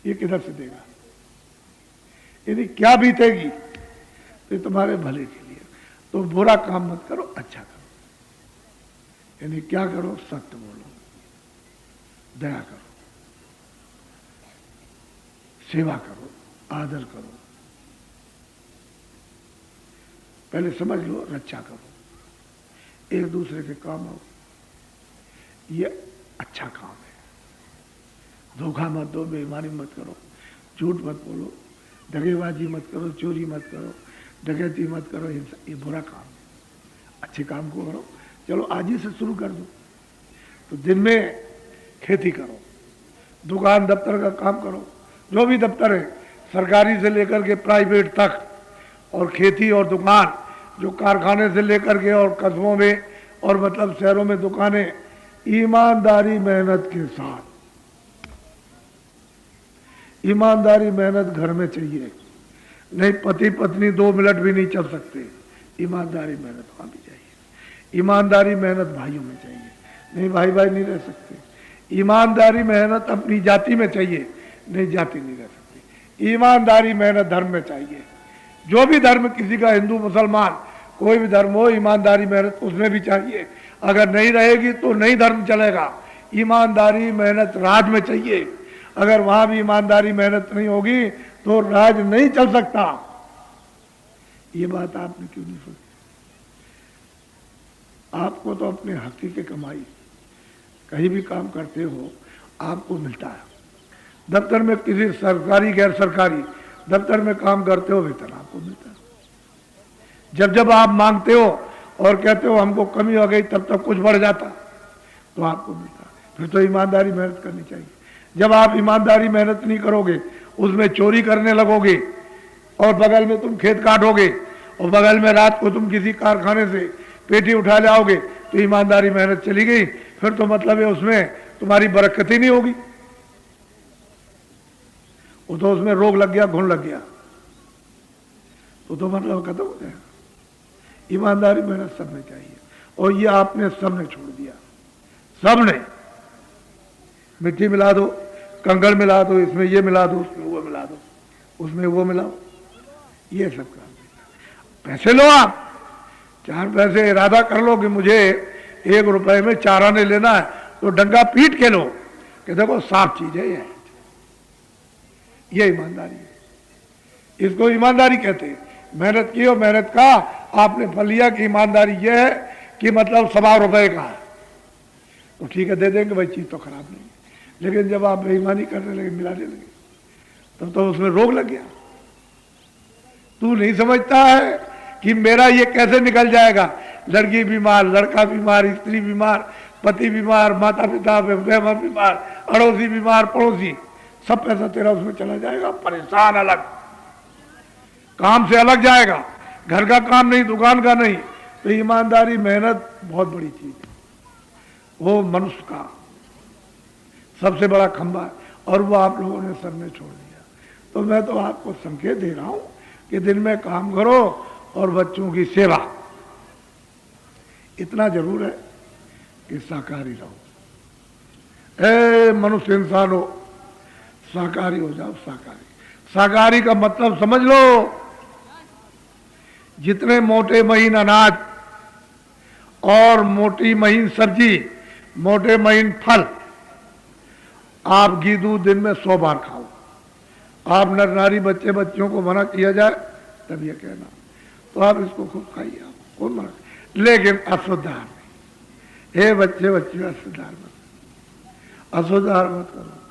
ये किधर से देगा? यदि क्या बीतेगी तो तुम्हारे भले के लिए। तो बुरा काम मत करो, अच्छा करो। यानी क्या करो? सत्य बोलो, दया करो, सेवा करो, आदर करो, पहले समझ लो, रक्षा करो, एक दूसरे के काम आओ। ये अच्छा काम है। धोखा मत दो, बेईमानी मत करो, झूठ मत बोलो, दगेबाजी मत करो, चोरी मत करो, डकैती मत करो, ये बुरा काम है। अच्छे काम को करो। चलो आज ही से शुरू कर दो। तो दिन में खेती करो, दुकान दफ्तर का काम करो, जो भी दफ्तर है सरकारी से लेकर के प्राइवेट तक, और खेती और दुकान, जो कारखाने से लेकर के और कस्बों में और मतलब शहरों में दुकानें, ईमानदारी मेहनत के साथ। ईमानदारी मेहनत घर में चाहिए, नहीं पति पत्नी 2 मिनट भी नहीं चल सकते। ईमानदारी मेहनत वहां भी चाहिए। ईमानदारी मेहनत भाइयों में चाहिए, नहीं भाई भाई नहीं रह सकते। ईमानदारी मेहनत अपनी जाति में चाहिए, नहीं जाति नहीं रह सकती। ईमानदारी मेहनत धर्म में चाहिए। जो भी धर्म किसी का, हिंदू मुसलमान कोई भी धर्म हो, ईमानदारी मेहनत उसमें भी चाहिए। अगर नहीं रहेगी तो नहीं धर्म चलेगा। ईमानदारी मेहनत राज में चाहिए। अगर वहां भी ईमानदारी मेहनत नहीं होगी तो राज नहीं चल सकता। ये बात आपने क्यों नहीं सोची? आपको तो अपने हक की कमाई, कहीं भी काम करते हो आपको मिलता है। दफ्तर में किसी सरकारी गैर सरकारी दफ्तर में काम करते हो, वेतन आपको मिलता है। जब जब आप मांगते हो और कहते हो हमको कमी हो गई, तब तक कुछ बढ़ जाता तो आपको मिलता। फिर तो ईमानदारी मेहनत करनी चाहिए। जब आप ईमानदारी मेहनत नहीं करोगे, उसमें चोरी करने लगोगे और बगल में तुम खेत काटोगे और बगल में रात को तुम किसी कारखाने से पेटी उठा ले आओगे, तो ईमानदारी मेहनत चली गई। फिर तो मतलब है उसमें तुम्हारी बरकत ही नहीं होगी। वो तो उसमें रोग लग गया, घुन लग गया, तो मतलब खत्म हो जाएगा। ईमानदारी मेहनत सब में चाहिए, और ये आपने सबने छोड़ दिया। सबने मिट्टी मिला दो, कंकड़ मिला दो, इसमें ये मिला दो, उसमें वो मिला दो, उसमें वो मिलाओ, ये सब काम। पैसे लो आप, 4 पैसे इरादा कर लो कि मुझे 1 रुपए में 4 आने लेना है, तो डंगा पीट के लो कि देखो साफ चीज है ये ईमानदारी है। इसको ईमानदारी कहते हैं। मेहनत की हो, मेहनत का आपने फल लिया कि ईमानदारी ये है कि मतलब 1.25 रुपए का है, तो ठीक है दे देंगे भाई, चीज तो खराब नहीं। लेकिन जब आप बेईमानी करने लगे, मिलाने लगे, तब तो उसमें रोग लग गया। तू नहीं समझता है कि मेरा ये कैसे निकल जाएगा। लड़की बीमार, लड़का बीमार, स्त्री बीमार, पति बीमार, माता पिता बीमार, अड़ोसी बीमार, पड़ोसी, सब पैसा तेरा उसमें चला जाएगा। परेशान, अलग काम से अलग जाएगा, घर का काम नहीं, दुकान का नहीं। तो ईमानदारी मेहनत बहुत बड़ी चीज है, वो मनुष्य का सबसे बड़ा खंभा है, और वो आप लोगों ने सबने छोड़ दिया। तो मैं तो आपको संकेत दे रहा हूं कि दिन में काम करो और बच्चों की सेवा। इतना जरूर है कि शाकाहारी रहो। ए मनुष्य इंसान हो, शाकाहारी हो जाओ। शाकाहारी, शाकाहारी का मतलब समझ लो, जितने मोटे महीन अनाज और मोटी महीन सब्जी, मोटे महीन फल, आप घी दूध दिन में 100 बार खाओ। आप नर नारी बच्चे बच्चियों को मना किया जाए तब ये कहना, तो आप इसको खूब खाइए, आप कौन मना, लेकिन अशुद्ध आहार नहीं। हे बच्चे बच्चियों, अशुद्ध आहार मत, अशुद्ध आहार मत करो।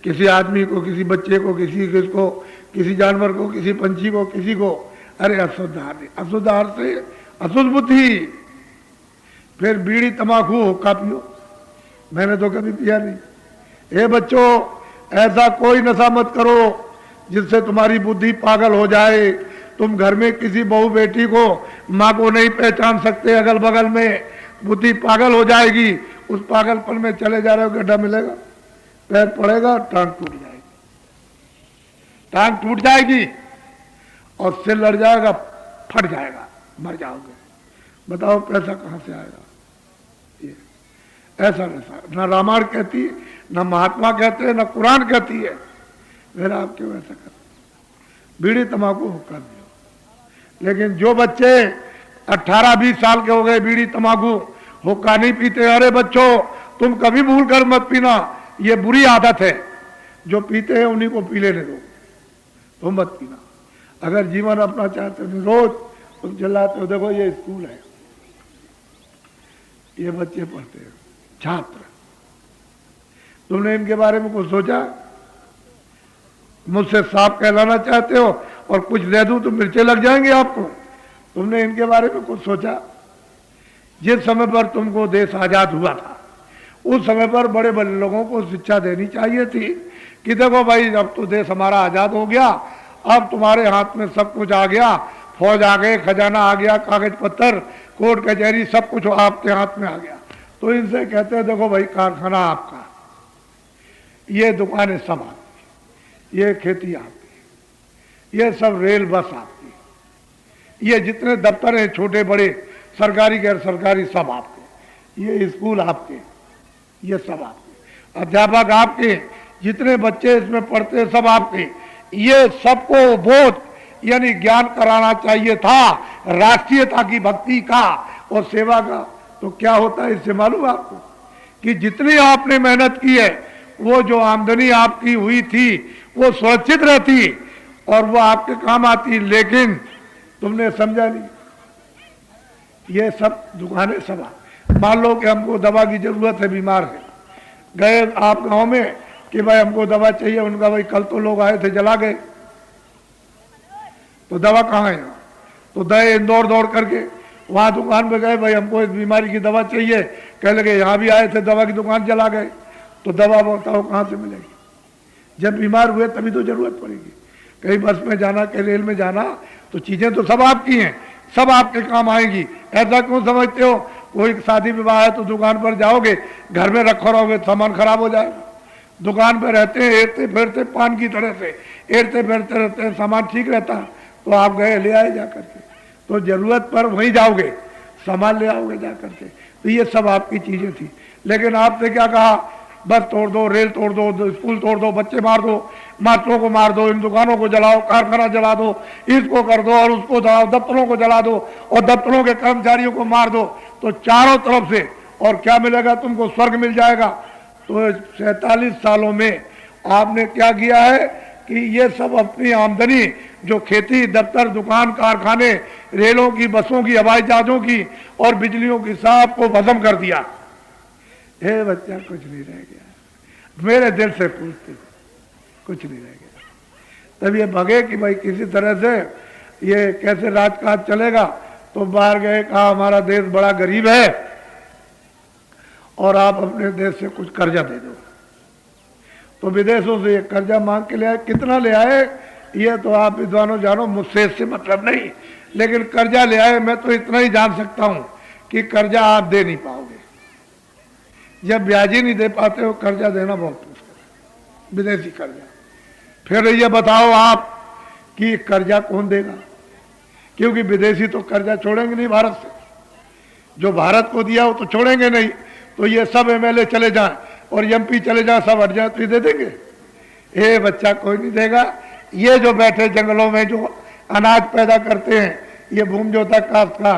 किसी आदमी को, किसी बच्चे को, किसको, किसी जानवर को, किसी पंछी को, किसी को, अरे अशुद्ध आहार नहीं। अशुद्ध आहार से अशुद्ध बुद्धि, फिर बीड़ी तंबाकू हुक्का पियो, मैंने तो कभी पिया नहीं। हे बच्चों, ऐसा कोई नशा मत करो जिससे तुम्हारी बुद्धि पागल हो जाए। तुम घर में किसी बहू बेटी को, माँ को नहीं पहचान सकते, अगल बगल में बुद्धि पागल हो जाएगी। उस पागलपन में चले जा रहे हो, गड्ढा मिलेगा, पैर पड़ेगा, टांग टूट जाएगी, टांग टूट जाएगी और सिर लड़ जाएगा, फट जाएगा, मर जाओगे। बताओ पैसा कहां से आएगा? ये ऐसा न रामायण कहती है, न महात्मा कहते हैं, न कुरान कहती है, फिर आप क्यों ऐसा करते? बीड़ी तंबाकू हुक्का दियो। लेकिन जो बच्चे 18-20 साल के हो गए बीड़ी तंबाकू हुक्का नहीं पीते, अरे बच्चों तुम कभी भूल कर मत पीना, ये बुरी आदत है, जो पीते हैं उन्हीं को पी लेने दो, तुम मत पीना। अगर जीवन अपना चाहते हो रोज तुम चिल्लाते हो, देखो ये स्कूल है, ये बच्चे पढ़ते हैं, छात्र, तुमने इनके बारे में कुछ सोचा? मुझसे साफ कहलाना चाहते हो और कुछ दे दूं तो मिर्चे लग जाएंगे आपको। तुमने इनके बारे में कुछ सोचा? जिस समय पर तुमको देश आजाद हुआ था उस समय पर बड़े बड़े लोगों को शिक्षा देनी चाहिए थी कि देखो भाई अब तो देश हमारा आजाद हो गया, अब तुम्हारे हाथ में सब कुछ आ गया, फौज आ गए, खजाना आ गया, कागज पत्तर, कोर्ट कचहरी, सब कुछ आपके हाथ में आ गया। तो इनसे कहते हैं देखो भाई कारखाना आपका, ये दुकानें सब आपकी, ये खेती आपकी, ये सब रेल बस आपकी, ये जितने दफ्तर हैं छोटे बड़े सरकारी गैर सरकारी सब आपके, ये स्कूल आपके, ये सब आपके, अध्यापक आपके, जितने बच्चे इसमें पढ़ते हैं सब आपके। ये सबको बोध यानी ज्ञान कराना चाहिए था राष्ट्रीयता की, भक्ति का और सेवा का। तो क्या होता है इससे मालूम आपको कि जितनी आपने मेहनत की है वो जो आमदनी आपकी हुई थी वो सुरक्षित रहती और वो आपके काम आती, लेकिन तुमने समझा नहीं। ये सब दुकानें सब, मान लो कि हमको दवा की जरूरत है, बीमार है, गए आप गांव में कि भाई हमको दवा चाहिए, उनका भाई कल तो लोग आए थे जला गए, तो दवा कहाँ है? तो गए इंदौर दौड़ करके, वहां दुकान पे गए, भाई हमको इस बीमारी की दवा चाहिए, कह लगे यहाँ भी आए थे, दवा की दुकान जला गए, तो दवा बताओ कहाँ से मिलेगी? जब बीमार हुए तभी तो जरूरत पड़ेगी। कहीं बस में जाना, कहीं रेल में जाना, तो चीजें तो सब आपकी हैं, सब आपके काम आएंगी। ऐसा क्यों समझते हो? कोई शादी विवाह है तो दुकान पर जाओगे, घर में रखो रहोगे सामान खराब हो जाएगा। दुकान पर रहते हैं, एरते फिरते पान की तरह से एरते फिरते रहते हैं, सामान ठीक रहता है, तो आप गए ले आए जा करके, तो जरूरत पर वहीं जाओगे, सामान ले आओगे जा करके। तो ये सब आपकी चीजें थी, लेकिन आपसे क्या कहा? बस तोड़ दो, रेल तोड़ दो, स्कूल तोड़ दो, बच्चे मार दो, मास्टरों को मार दो, इन दुकानों को जलाओ, कारखाना जला दो, इसको कर दो और उसको जलाओ, दफ्तरों को जला दो और दफ्तरों के कर्मचारियों को मार दो, तो चारों तरफ से और क्या मिलेगा तुमको? स्वर्ग मिल जाएगा। तो 47 सालों में आपने क्या किया है कि ये सब अपनी आमदनी जो खेती, दफ्तर, दुकान, कारखाने, रेलों की, बसों की, हवाई जहाजों की और बिजलियों की, सब को भस्म कर दिया। हे बच्चा कुछ नहीं रह गया, मेरे दिल से पूछते कुछ नहीं रह गया। तब ये भगे कि भाई किसी तरह से ये कैसे राजकाज चलेगा, तो बाहर गए, कहा हमारा देश बड़ा गरीब है और आप अपने देश से कुछ कर्जा दे दो। तो विदेशों से ये कर्जा मांग के ले आए। कितना ले आए ये तो आप विद्वानों जानो, मुझसे इससे मतलब नहीं, लेकिन कर्जा ले आए। मैं तो इतना ही जान सकता हूं कि कर्जा आप दे नहीं पाओगे, जब ब्याज ही नहीं दे पाते हो कर्जा देना बहुत मुश्किल है, विदेशी कर्जा। फिर ये बताओ आप कि कर्जा कौन देगा? क्योंकि विदेशी तो कर्जा छोड़ेंगे नहीं भारत से, जो भारत को दिया हो तो छोड़ेंगे नहीं। तो ये सब एमएलए चले जाएं और एमपी चले जाएं, सब हट जाए तो ये दे देंगे? ए बच्चा कोई नहीं देगा। ये जो बैठे जंगलों में जो अनाज पैदा करते हैं, ये भूमि जोता काश्त का,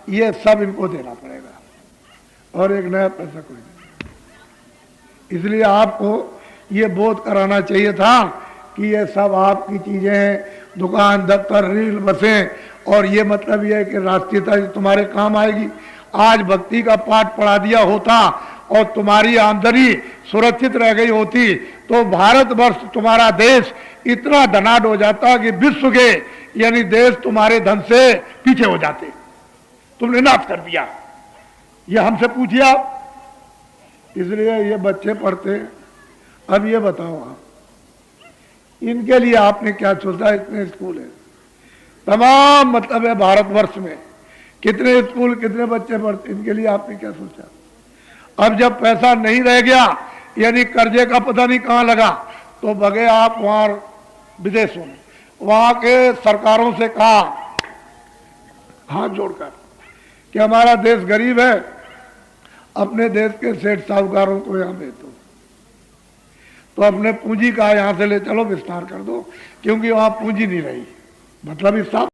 ये सब इनको देना पड़ेगा और एक नया पैसा कोई नहीं। इसलिए आपको ये बोध कराना चाहिए था कि ये सब आपकी चीजें हैं, दुकान, दफ्तर, रेल, बसें, और ये मतलब ये है कि राष्ट्रीयता तुम्हारे काम आएगी। आज भक्ति का पाठ पढ़ा दिया होता और तुम्हारी आमदनी सुरक्षित रह गई होती तो भारतवर्ष, तुम्हारा देश इतना धनाढ्य हो जाता कि विश्व के यानी देश तुम्हारे धन से पीछे हो जाते। तुमने नाश कर दिया, ये हमसे पूछिए आप। इसलिए ये बच्चे पढ़ते। अब ये बताओ आप, इनके लिए आपने क्या सोचा? इतने स्कूल है, तमाम मतलब है भारतवर्ष में कितने स्कूल, कितने बच्चे पढ़ते, इनके लिए आपने क्या सोचा? अब जब पैसा नहीं रह गया यानी कर्जे का पता नहीं कहां लगा, तो भगे आप वहां विदेशों में, वहां के सरकारों से कहा हाथ जोड़कर कि हमारा देश गरीब है, अपने देश के सेठ साहूकारों को यहाँ भेजो, तो अपने पूंजी का यहाँ से ले चलो, विस्तार कर दो, क्योंकि वहां पूंजी नहीं रही। मतलब इस